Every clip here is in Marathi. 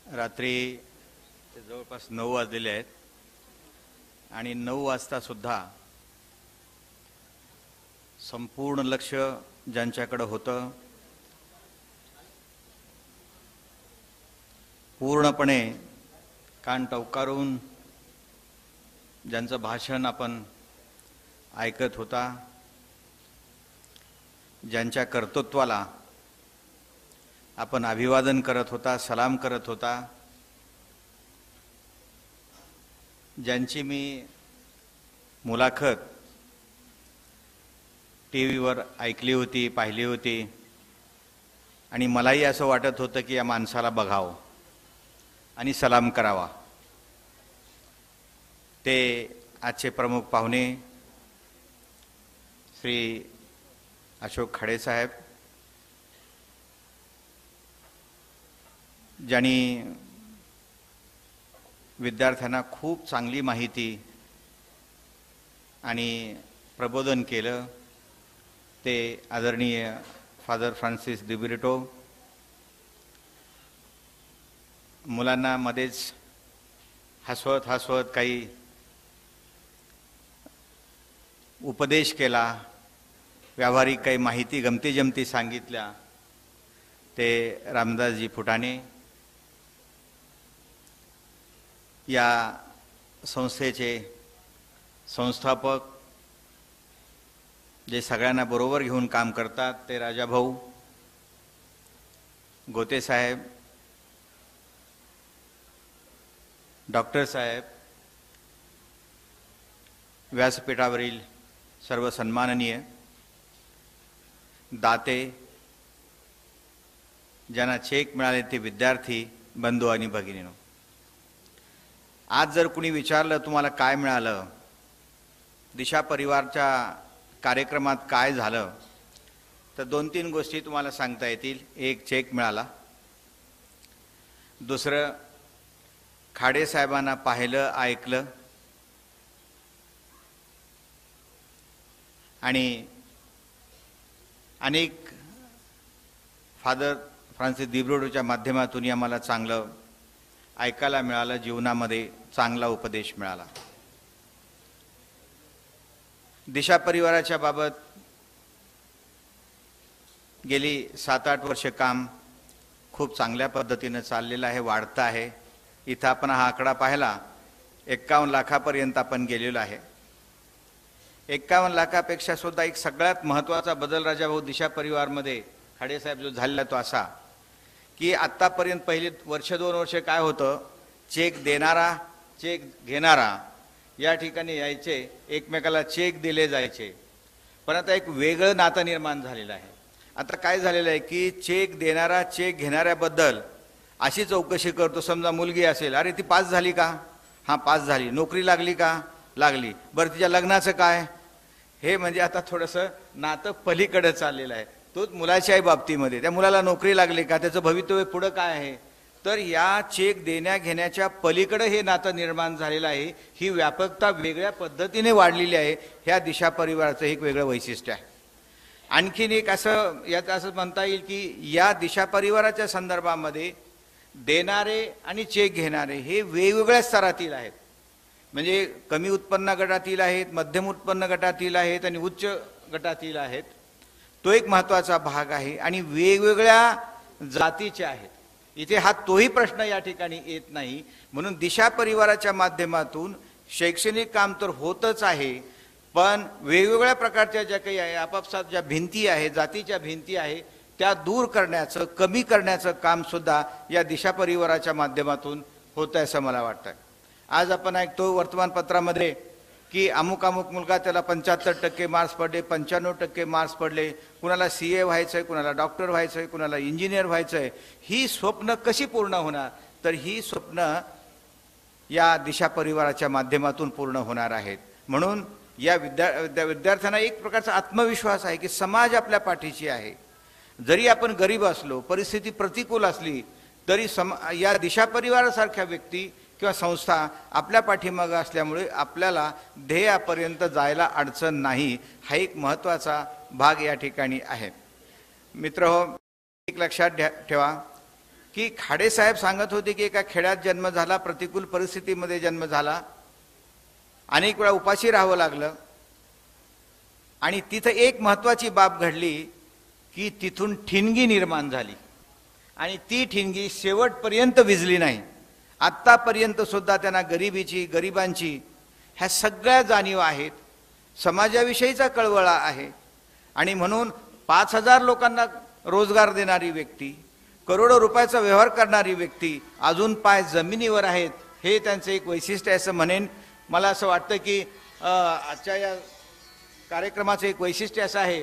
रात्री जवळपास 9 वाजलेले आहेत आणि 9 वाजता सुद्धा संपूर्ण लक्ष ज्यांच्याकडे होतं पूर्णपणे कान टवकारून ज्यांचं भाषण आपण ऐकत होता, ज्यांच्या कर्तृत्वाला आपण अभिवादन करत होता, सलाम करत होता, ज्यांची मी मुलाखत टीव्हीवर ऐकली होती, पाहिली होती आणि मलाही असं वाटत होतं की या माणसाला बघावं आणि सलाम करावा, ते आजचे प्रमुख पाहुणे श्री अशोक खाडे साहेब, ज्यांनी विद्यार्थ्यांना खूप चांगली माहिती आणि प्रबोधन केलं, ते आदरणीय फादर फ्रान्सिस दिब्रिटो, मुलांना मध्येच हसवत हसवत काही उपदेश केला, व्यावहारिक काही माहिती गमती जमती सांगितल्या, ते रामदासजी फुटाणे, या संस्थेचे संस्थापक, जे सगळ्यांना बरोबर घेऊन काम करतात, ते राजाभाऊ गोते साहेब, डॉक्टर साहेब, व्यासपीठावरील सर्व सन्माननीय दाते, ज्यांना चेक मिळाले ते विद्यार्थी बंधू आणि भगिनींनो, आज जर कुणी विचारलं तुम्हाला काय मिळालं, दिशा परिवारच्या कार्यक्रमात काय झालं, तर 2-3 गोष्टी तुम्हाला सांगता येतील. एक, चेक मिळाला. दुसरं, खाडे साहेबांना पाहिलं, ऐकलं आणि अनेक फादर फ्रान्सिस दिब्रिटोच्या माध्यमातून आम्हाला चांगलं ऐकायला मिळालं, जीवनामध्ये चांगला उपदेश मिळाला. दिशा परिवाराच्या बाबत गेली 7-8 वर्ष काम खूप चांगल्या पद्धतीने चाललेलं आहे, वाढतं आहे. इथं आपण हा आकडा पाहिला, 51 लाखापर्यंत आपण गेलेलो आहे. 51 लाखापेक्षा सुद्धा एक सगळ्यात महत्त्वाचा बदल राजाभाऊ दिशा परिवारमध्ये खाडेसाहेब जो झालेला तो असा की आत्तापर्यंत पहिले 1-2 वर्ष काय होतं, चेक देणारा चेक घेणारा या ठिकाणी यायचे, एकमेकाला चेक दिले जायचे, पण आता एक वेगळं नातं निर्माण झालेलं आहे. आता काय झालेलं आहे की चेक देणारा चेक घेणाऱ्याबद्दल अशी चौकशी करतो. समजा मुलगी असेल, अरे ती पास झाली का? हां पास झाली. नोकरी लागली का? लागली. बरं तिच्या लग्नाचं काय? हे म्हणजे आता थोडंसं नातं पलीकडे चाललेलं आहे. तोच मुलाच्याही बाबतीमध्ये, त्या मुलाला नोकरी लागली का? त्याचं भवितव्य पुढं काय आहे? तर या चेक देण्या घेण्याच्या पलीकडे हे नातं निर्माण झालेलं आहे. ही व्यापकता वेगळ्या पद्धतीने वाढलेली आहे. ह्या दिशा परिवाराचं एक वेगळं वैशिष्ट्य आहे. आणखीन एक असं यात असं म्हणता येईल की या दिशा परिवाराच्या संदर्भामध्ये देणारे आणि चेक घेणारे हे वेगवेगळ्या स्तरातील आहेत. म्हणजे कमी उत्पन्न गटातील आहेत, मध्यम उत्पन्न गटातील आहेत आणि उच्च गटातील आहेत. तो एक महत्त्वाचा भाग आहे आणि वेगवेगळ्या जातीचे आहेत. इथे हा तोही प्रश्न या ठिकाणी येत नाही. म्हणून दिशा परिवाराच्या माध्यमातून शैक्षणिक काम तर होतच आहे, पण वेगवेगळ्या प्रकारच्या ज्या काही आहे, आपापसात ज्या भिंती आहे, जातीच्या भिंती आहे, त्या दूर करण्याचं, कमी करण्याचं काम सुद्धा या दिशा परिवाराच्या माध्यमातून होतं असं मला वाटतं. आज आपण ऐकतो वर्तमानपत्रामध्ये की अमुक अमुक मुलगा, त्याला 75% मार्क्स पडले, 95% मार्क्स पडले, कुणाला CA व्हायचं आहे, कुणाला डॉक्टर व्हायचं आहे, कुणाला इंजिनियर व्हायचं आहे. ही स्वप्न कशी पूर्ण होणार? तर ही स्वप्न या दिशा परिवाराच्या माध्यमातून पूर्ण होणार आहेत. म्हणून या विद्यार्थ्यांना एक प्रकारचा आत्मविश्वास आहे की समाज आपल्या पाठीशी आहे. जरी आपण गरीब असलो, परिस्थिती प्रतिकूल असली, तरी या दिशा परिवारासारख्या व्यक्ती किंवा संस्था आपल्या पाठीमागे असल्यामुळे आपल्याला ध्येयापर्यंत जायला अडचण नाही. हा एक महत्त्वाचा भाग या ठिकाणी आहे. मित्रहो, एक लक्षात ठेवा की खाडेसाहेब सांगत होते की एका खेड्यात जन्म झाला, प्रतिकूल परिस्थितीमध्ये जन्म झाला, अनेक वेळा उपाशी राहावं लागलं आणि तिथं एक महत्त्वाची बाब घडली की तिथून ठिणगी निर्माण झाली आणि ती ठिणगी शेवटपर्यंत विझली नाही. आत्तापर्यंत सुद्धा त्यांना गरिबीची, गरिबांची ह्या सगळ्या जाणीव आहेत, समाजाविषयीचा कळवळा आहे आणि म्हणून 5,000 लोकांना रोजगार देणारी व्यक्ती, करोडो रुपयाचा व्यवहार करणारी व्यक्ती अजून पाय जमिनीवर आहेत, हे त्यांचं एक वैशिष्ट्य आहे असं म्हणेन. मला असं वाटतं की आजच्या या कार्यक्रमाचं एक वैशिष्ट्य असं आहे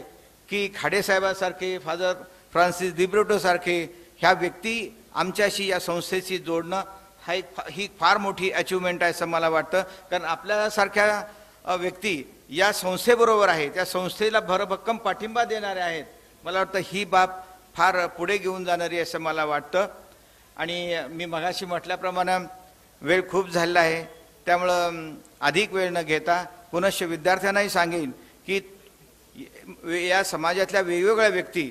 की खाडेसाहेबासारखे, फादर फ्रान्सिस दिब्रिटोसारखे ह्या व्यक्ती आमच्याशी, या संस्थेशी जोडणं ही फार मोठी अचिव्हमेंट आहे असं मला वाटतं. कारण आपल्यासारख्या व्यक्ती या संस्थेबरोबर आहे, त्या संस्थेला भरभक्कम पाठिंबा देणारे आहेत. मला वाटतं ही बाब फार पुढे घेऊन जाणारी असं मला वाटतं. आणि मी मगाशी म्हटल्याप्रमाणे वेळ खूप झालेला आहे, त्यामुळं अधिक वेळ न घेता पुनश्च विद्यार्थ्यांनाही सांगेन की या समाजातल्या वेगवेगळ्या व्यक्ती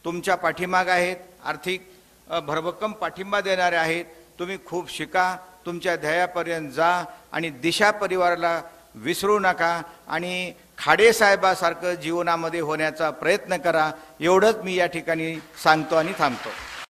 तुमच्या पाठीमागे आहेत, आर्थिक भरभक्कम पाठिंबा देणारे आहेत. तुम्ही खूप शिका, तुमच्या ध्येयापर्यंत जा आणि दिशा परिवाराला विसरू नका आणि खाडेसाहेबासारखं जीवनामध्ये होण्याचा प्रयत्न करा. एवढंच मी या ठिकाणी सांगतो आणि थांबतो.